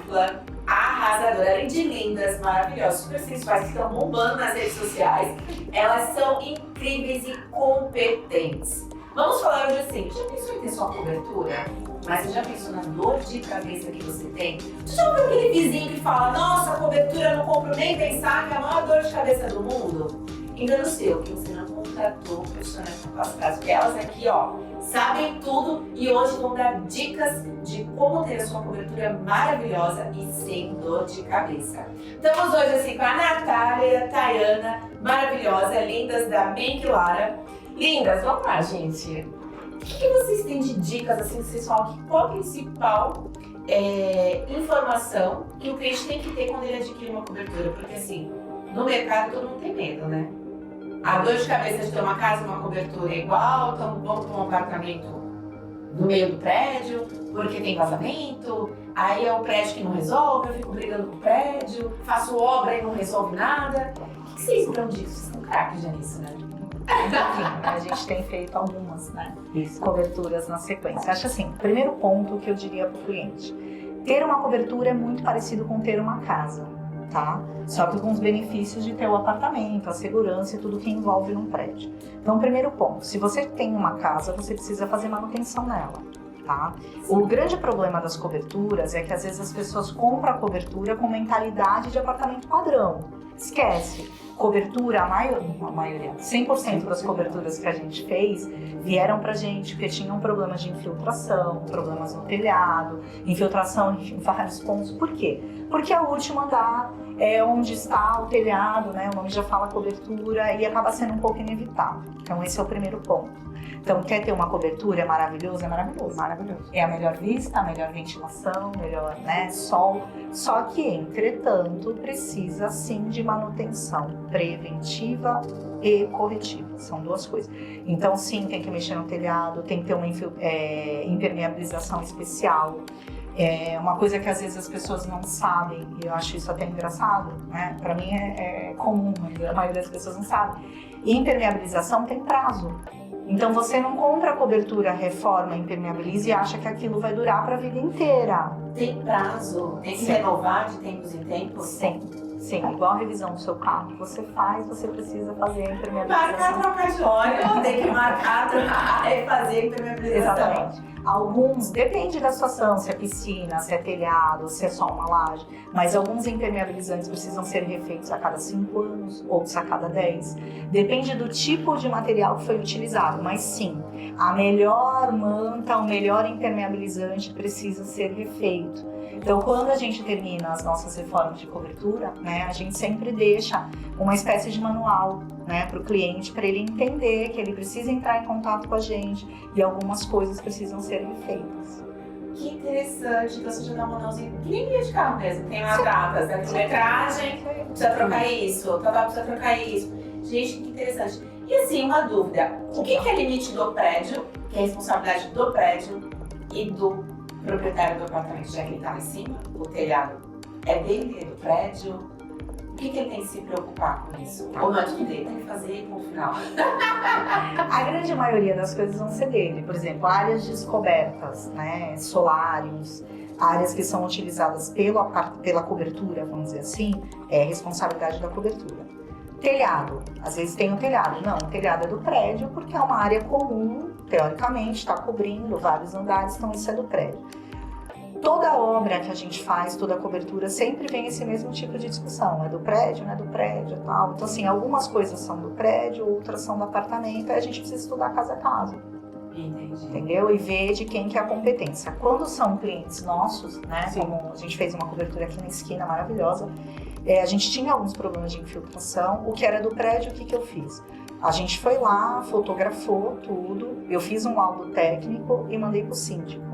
dupla arrasadora, além de lindas, maravilhosas, super sensuais, que estão bombando nas redes sociais, elas são incríveis e competentes. Vamos falar hoje assim, já pensou em ter sua cobertura? Mas você já pensou na dor de cabeça que você tem? Você já ouviu aquele vizinho que fala, nossa, cobertura eu não compro nem pensar, que é a maior dor de cabeça do mundo? Engano seu, que você não contratou profissionais capacitados, porque elas aqui, ó, sabem tudo e hoje vão dar dicas de como ter a sua cobertura maravilhosa e sem dor de cabeça. Estamos hoje assim com a Natália e a Tayana, maravilhosa, lindas da Make Lara. Lindas, vamos lá, gente. O que vocês têm de dicas, assim, que vocês falam que qual a principal informação que o cliente tem que ter quando ele adquire uma cobertura? Porque assim, no mercado todo mundo tem medo, né? A dor de cabeça de ter uma casa, uma cobertura igual, então vamos para um apartamento no meio do prédio, porque tem vazamento, aí é o prédio que não resolve, eu fico brigando com o prédio, faço obra e não resolve nada. O que vocês dão disso? Vocês são craques já nisso, né? Enfim, a gente tem feito algumas, né, coberturas na sequência. Acho assim, primeiro ponto que eu diria para o cliente, ter uma cobertura é muito parecido com ter uma casa, tá? Só que com os benefícios de ter o apartamento, a segurança e tudo que envolve num prédio. Então, primeiro ponto, se você tem uma casa, você precisa fazer manutenção nela, tá? O grande problema das coberturas é que às vezes as pessoas compram a cobertura com mentalidade de apartamento padrão. Esquece. Cobertura, a maioria, 100% das coberturas que a gente fez vieram pra gente porque tinham problemas de infiltração, problemas no telhado, infiltração em vários pontos. Por quê? Porque o último andar é onde está o telhado, né? O nome já fala cobertura e acaba sendo um pouco inevitável. Então esse é o primeiro ponto. Então, quer ter uma cobertura? É maravilhoso? É maravilhoso. Maravilhoso. É a melhor vista, a melhor ventilação, melhor, né, sol. Só que, entretanto, precisa sim de manutenção preventiva e corretiva. São duas coisas. Então, sim, tem que mexer no telhado, tem que ter uma impermeabilização especial. É uma coisa que às vezes as pessoas não sabem, e eu acho isso até engraçado, né? Para mim é comum, mas a maioria das pessoas não sabe. Impermeabilização tem prazo. Então você não compra a cobertura, reforma, impermeabiliza e acha que aquilo vai durar para a vida inteira. Tem prazo? Tem que renovar de tempos em tempos? Sim, igual a revisão do seu carro. Você precisa fazer a impermeabilização. Marcar, trocar de óleo, tem que marcar, trocar e fazer a impermeabilização. Exatamente. Alguns, depende da situação, se é piscina, se é telhado, se é só uma laje, mas alguns impermeabilizantes precisam ser refeitos a cada 5 anos, outros a cada 10. Depende do tipo de material que foi utilizado, mas sim, a melhor manta, o melhor impermeabilizante precisa ser refeito. Então, quando a gente termina as nossas reformas de cobertura, né, a gente sempre deixa uma espécie de manual, né, para o cliente, para ele entender que ele precisa entrar em contato com a gente e algumas coisas precisam ser refeitas. Que interessante, então você já dá um manualzinho, que nem guia de carro mesmo, tem lá datas, a quilometragem, precisa trocar isso, precisa trocar isso. Gente, que interessante. E assim, uma dúvida, o que é limite do prédio, que é a responsabilidade do prédio e do proprietário do apartamento, já que ele está lá em cima, o telhado é dele, é do prédio? O que ele tem que se preocupar com isso? Ou não é tudo dele, tem que fazer no final? A grande maioria das coisas vão ser dele. Por exemplo, áreas descobertas, né, solários, áreas que são utilizadas pela cobertura, vamos dizer assim, é responsabilidade da cobertura. Telhado, às vezes tem o telhado. Não, o telhado é do prédio porque é uma área comum, teoricamente, está cobrindo vários andares, então isso é do prédio. Toda obra que a gente faz, toda cobertura, sempre vem esse mesmo tipo de discussão. É do prédio, não é do prédio e tal. Então, assim, algumas coisas são do prédio, outras são do apartamento, aí a gente precisa estudar casa a casa. Entendi. Entendeu? E ver de quem que é a competência. Quando são clientes nossos, né, como a gente fez uma cobertura aqui na esquina maravilhosa, a gente tinha alguns problemas de infiltração. O que era do prédio, o que eu fiz? A gente foi lá, fotografou tudo, eu fiz um laudo técnico e mandei para o síndico.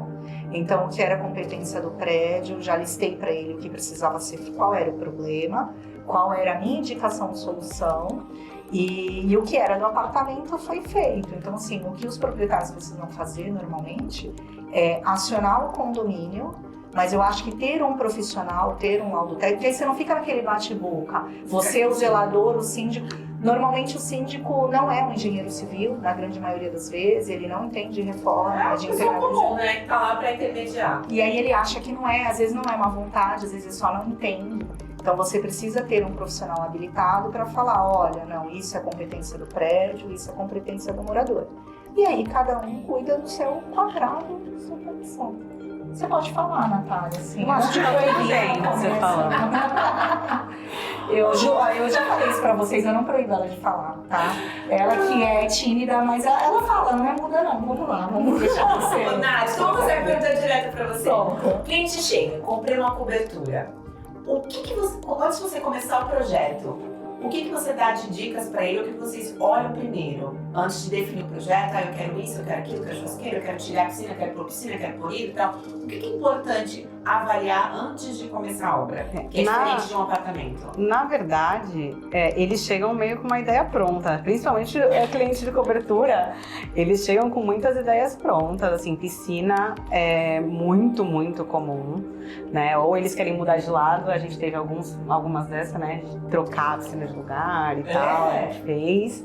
Então, o que era a competência do prédio, já listei para ele o que precisava ser, qual era o problema, qual era a minha indicação de solução e o que era do apartamento foi feito. Então, assim, o que os proprietários precisam fazer normalmente é acionar o condomínio, mas eu acho que ter um profissional, ter um laudo técnico, aí você não fica naquele bate-boca, você, o zelador, o síndico, Normalmente o síndico não é um engenheiro civil, na grande maioria das vezes, ele não entende reforma, É uma de pessoa integralização. comum, né? Que tá lá pra intermediar. E aí ele acha que não é, às vezes não é má vontade, às vezes ele só não entende. Então você precisa ter um profissional habilitado para falar, olha, não, isso é competência do prédio, isso é competência do morador. E aí cada um cuida do seu quadrado, da sua condição. Você pode falar, Natália, assim. Eu acho que tá tudo bem você falando. Eu já falei isso pra vocês, eu não proíbo ela de falar, tá? Ela que é tímida, mas ela fala, não é muda não, vamos lá, vamos deixar você. Ô, Nath, então vou fazer a pergunta direta pra você. Pronto. O cliente chega, comprei uma cobertura. O que você, antes de você começar o projeto, o que você dá de dicas para ele? O que vocês olham primeiro? Antes de definir o projeto, eu quero isso, eu quero aquilo, eu quero churrasqueira, eu quero tirar a piscina, eu quero pôr piscina, eu quero pôr hidro e tal. O que é importante avaliar antes de começar a obra? Que é diferente de um apartamento. Na verdade, eles chegam meio com uma ideia pronta. Principalmente cliente de cobertura, eles chegam com muitas ideias prontas. Assim, piscina é muito, muito comum, né? Ou eles querem mudar de lado, a gente teve algumas dessas, né? De trocar a piscina de lugar e tal, a gente fez.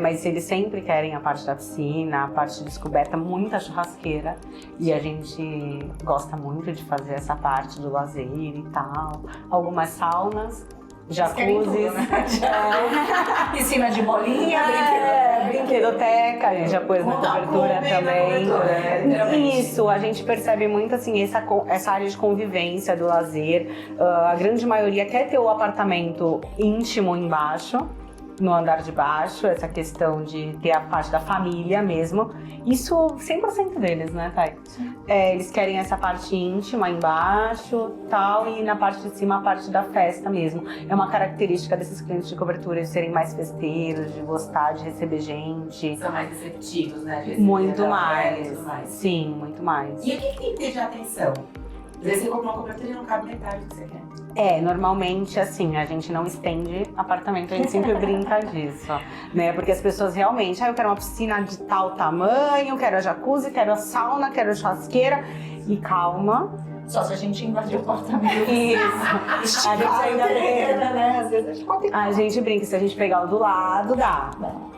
Mas eles sempre querem a parte da piscina, a parte de descoberta, muita churrasqueira. E a gente gosta muito de fazer essa parte do lazer e tal. Algumas saunas, jacuzzis, Piscina de bolinha, brinquedoteca, a gente já pôs na cobertura também. Isso, a gente percebe muito assim, essa área de convivência, do lazer. A grande maioria quer ter o apartamento íntimo embaixo, no andar de baixo, essa questão de ter a parte da família mesmo. Isso 100% deles, né, Thay? Eles querem essa parte íntima embaixo, tal, e na parte de cima a parte da festa mesmo. É uma característica desses clientes de cobertura de serem mais festeiros, de gostar de receber gente. São mais receptivos, né? Muito mais. Sim, muito mais. E o que tem que ter de atenção? Às vezes você compra uma cobertura e não cabe metade do que você quer. Normalmente assim, a gente não estende apartamento, a gente sempre brinca disso, né? Porque as pessoas realmente, eu quero uma piscina de tal tamanho, quero a jacuzzi, quero a sauna, quero a churrasqueira. E calma. Só se a gente invadir o apartamento. Isso. A gente ainda né? Às vezes a gente pode ter. A gente brinca, se a gente pegar o do lado, dá.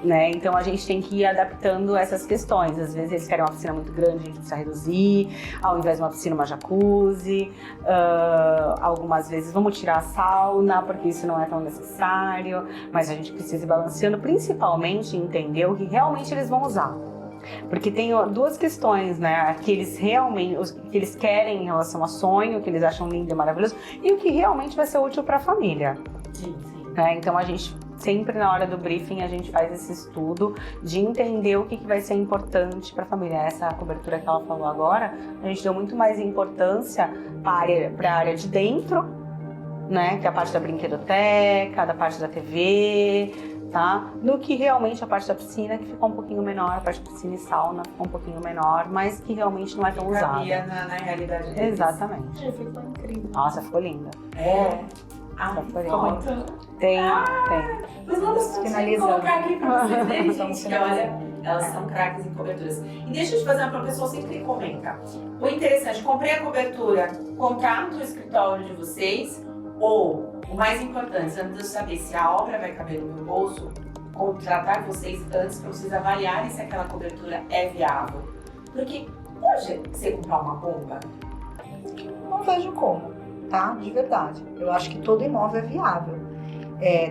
Né? Então a gente tem que ir adaptando essas questões. Às vezes eles querem uma piscina muito grande, a gente precisa reduzir. Ao invés de uma piscina, uma jacuzzi. Algumas vezes vamos tirar a sauna, porque isso não é tão necessário. Mas a gente precisa ir balanceando, principalmente entender o que realmente eles vão usar. Porque tem duas questões, né? Que eles realmente, o que eles querem em relação ao sonho, o que eles acham lindo e maravilhoso, e o que realmente vai ser útil para a família. Sim. Então a gente sempre na hora do briefing a gente faz esse estudo de entender o que vai ser importante para a família. Essa cobertura que ela falou agora, a gente deu muito mais importância para a área de dentro, né? Que é a parte da brinquedoteca, da parte da TV. Tá? Do que realmente a parte da piscina, que ficou um pouquinho menor, a parte da piscina e sauna ficou um pouquinho menor, mas que realmente não é tão usada. Na realidade deles. Exatamente. Ficou incrível. Nossa, ficou linda. Ficou muito. Tem. Mas vamos Finalizando. colocar aqui pra vocês verem, Vamos gente, que olha, elas são craques em coberturas. E deixa eu te fazer uma pergunta, o pessoal sempre comenta. O interessante, comprei a cobertura, contrato o escritório de vocês, ou, o mais importante, antes de eu saber se a obra vai caber no meu bolso, contratar vocês antes para vocês avaliarem se aquela cobertura é viável. Porque pode você comprar uma bomba? Não vejo como, tá? De verdade. Eu acho que todo imóvel é viável.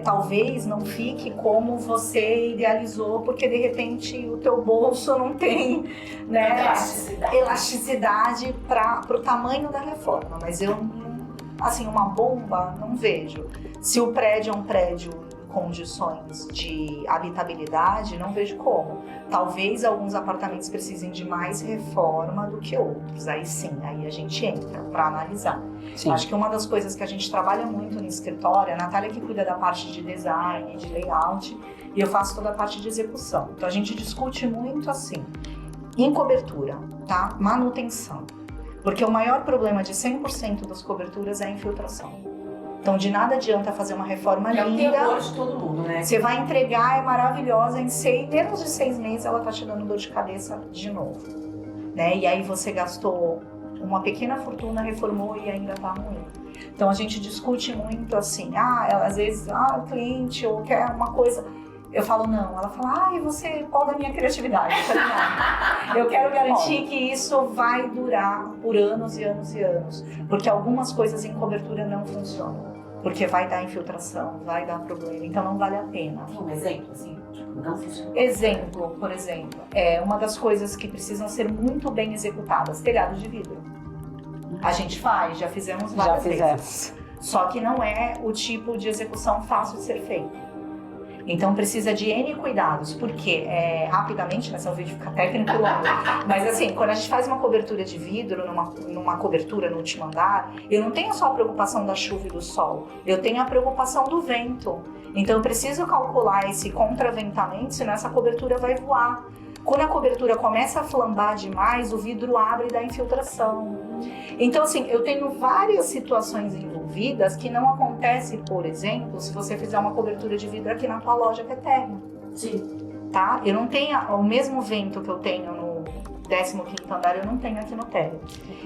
Talvez não fique como você idealizou, porque de repente o teu bolso não tem, né, elasticidade para o tamanho da reforma. Mas eu assim, uma bomba, não vejo. Se o prédio é um prédio em condições de habitabilidade, não vejo como. Talvez alguns apartamentos precisem de mais reforma do que outros. Aí sim, aí a gente entra para analisar. Sim. Acho que uma das coisas que a gente trabalha muito no escritório, a Natália que cuida da parte de design, de layout, e eu faço toda a parte de execução. Então a gente discute muito assim, em cobertura, tá? Manutenção. Porque o maior problema de 100% das coberturas é a infiltração. Então, de nada adianta fazer uma reforma linda. É o terror de todo mundo, né? Você vai entregar, é maravilhosa, em menos de 6 meses ela tá te dando dor de cabeça de novo. Né? E aí você gastou uma pequena fortuna, reformou e ainda tá ruim. Então a gente discute muito assim, ela, às vezes, o cliente ou quer uma coisa, eu falo não, ela fala, você poda a minha criatividade. Eu falei, não, eu quero garantir que isso vai durar por anos e anos e anos, porque algumas coisas em cobertura não funcionam. Porque vai dar infiltração, vai dar problema, então não vale a pena. Tem um exemplo, assim, tipo, não funciona? Exemplo, por exemplo, uma das coisas que precisam ser muito bem executadas, telhados de vidro. A gente faz, já fizemos várias vezes. Só que não é o tipo de execução fácil de ser feito. Então precisa de N cuidados, porque rapidamente, né, senão o vídeo fica técnico longo, mas assim, quando a gente faz uma cobertura de vidro, numa cobertura no último andar, eu não tenho só a preocupação da chuva e do sol, eu tenho a preocupação do vento. Então eu preciso calcular esse contraventamento, senão essa cobertura vai voar. Quando a cobertura começa a flambar demais, o vidro abre e dá infiltração. Então, assim, eu tenho várias situações envolvidas que não acontece, por exemplo, se você fizer uma cobertura de vidro aqui na tua loja que é térrea. Sim. Tá? Eu não tenho o mesmo vento que eu tenho no 15º andar, eu não tenho aqui no térreo.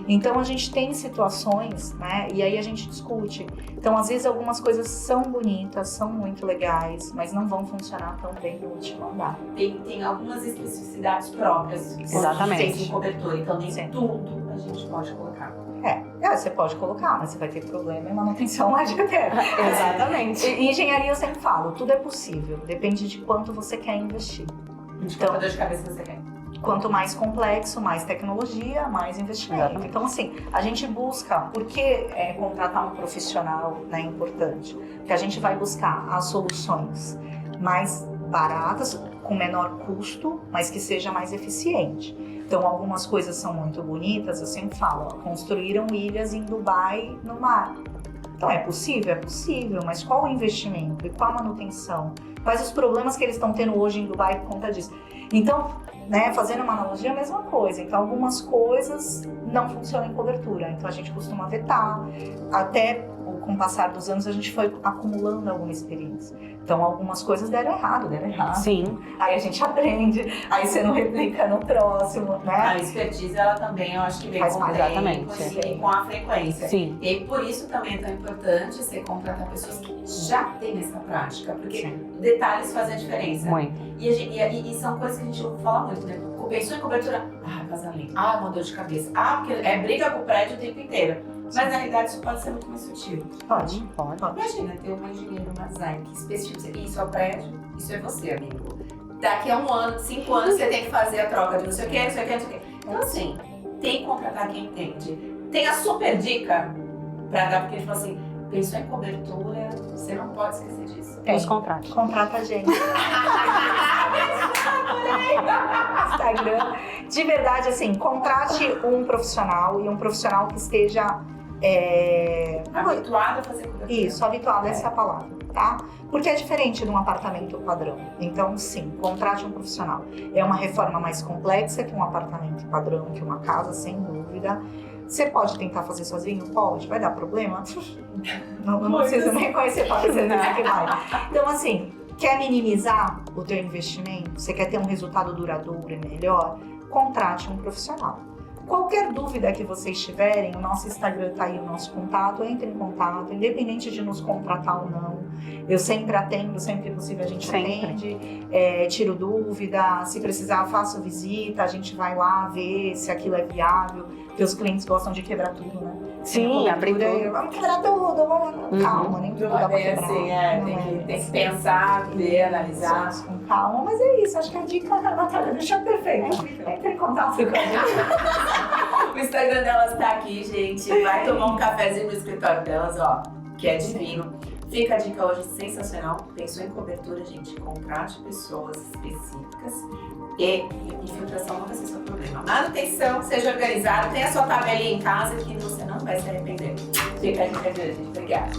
Então a gente tem situações, né? E aí a gente discute. Então às vezes algumas coisas são bonitas, são muito legais, mas não vão funcionar tão bem no último andar. Tem algumas especificidades próprias. Exatamente. Em cobertura, então nem Sim. tudo a gente pode colocar. Você pode colocar, mas você vai ter problema em manutenção lá de terra. Exatamente. Em engenharia eu sempre falo, tudo é possível, depende de quanto você quer investir. Então, quanto dor de cabeça você quer? Quanto mais complexo, mais tecnologia, mais investimento. Exatamente. Então, assim, a gente busca, por que contratar um profissional é importante? Porque a gente vai buscar as soluções mais baratas, com menor custo, mas que seja mais eficiente. Então, algumas coisas são muito bonitas, eu sempre falo, construíram ilhas em Dubai no mar. Então, é possível, mas qual o investimento e qual a manutenção? Quais os problemas que eles estão tendo hoje em Dubai por conta disso? Então, né, fazendo uma analogia, é a mesma coisa. Então, algumas coisas não funcionam em cobertura. Então, a gente costuma vetar. Até com o passar dos anos, a gente foi acumulando alguma experiência. Então, algumas coisas deram errado. Sim. Aí a gente aprende, aí você não replica no próximo, né? A expertise, ela também, eu acho que vem com o tempo e com a frequência. Sim. E por isso também é tão importante você contratar pessoas que já têm essa prática, porque detalhes fazem a diferença. Muito. E são coisas que a gente ouve falar muito, né? Pensou em cobertura, vazamento, uma dor de cabeça, porque é briga com o prédio o tempo inteiro. Mas na realidade isso pode ser muito mais sutil. Pode. Imagina ter uma engenheira, uma design que especifica, isso é o prédio, isso é você, amigo. Daqui a 1 ano, 5 anos, você tem que fazer a troca de não sei o que, não sei o que, não sei o que. Então assim, tem que contratar quem entende. Tem a super dica pra dar, porque a gente fala assim, pensou em cobertura, você não pode esquecer disso. Os contratos. Contrata a gente. Instagram. De verdade, assim, contrate um profissional e um profissional que esteja habituado a fazer cobertura. Isso, habituado, essa é a palavra, tá? Porque é diferente de um apartamento padrão. Então, sim, contrate um profissional. É uma reforma mais complexa que um apartamento padrão, que uma casa, sem dúvida. Você pode tentar fazer sozinho? Pode. Vai dar problema? Não precisa nem conhecer para ter certeza que vai. Então, assim, quer minimizar o teu investimento? Você quer ter um resultado duradouro e melhor? Contrate um profissional. Qualquer dúvida que vocês tiverem, o nosso Instagram tá aí, o nosso contato, entre em contato, independente de nos contratar ou não. Eu sempre atendo, sempre que possível a gente atende, tiro dúvida, se precisar faço visita, a gente vai lá ver se aquilo é viável, porque os clientes gostam de quebrar tudo, né? Sim, abrir tudo. Vamos quebrar tudo, vamos... Calma, nem tudo dá pra quebrar. Assim, tem que pensar, ver, analisar. Com calma, mas é isso, acho que a dica a Natália deixou perfeita. Entre em contato com a gente. O Instagram delas tá aqui, gente. Vai tomar um cafezinho no escritório delas, ó, que é divino. Fica a dica hoje sensacional. Pensou em cobertura, gente, contrate pessoas específicas e infiltração não vai ser seu problema. Manutenção, seja organizado, tenha sua tabelinha em casa que você não vai se arrepender. Fica a dica de hoje, gente. Obrigada.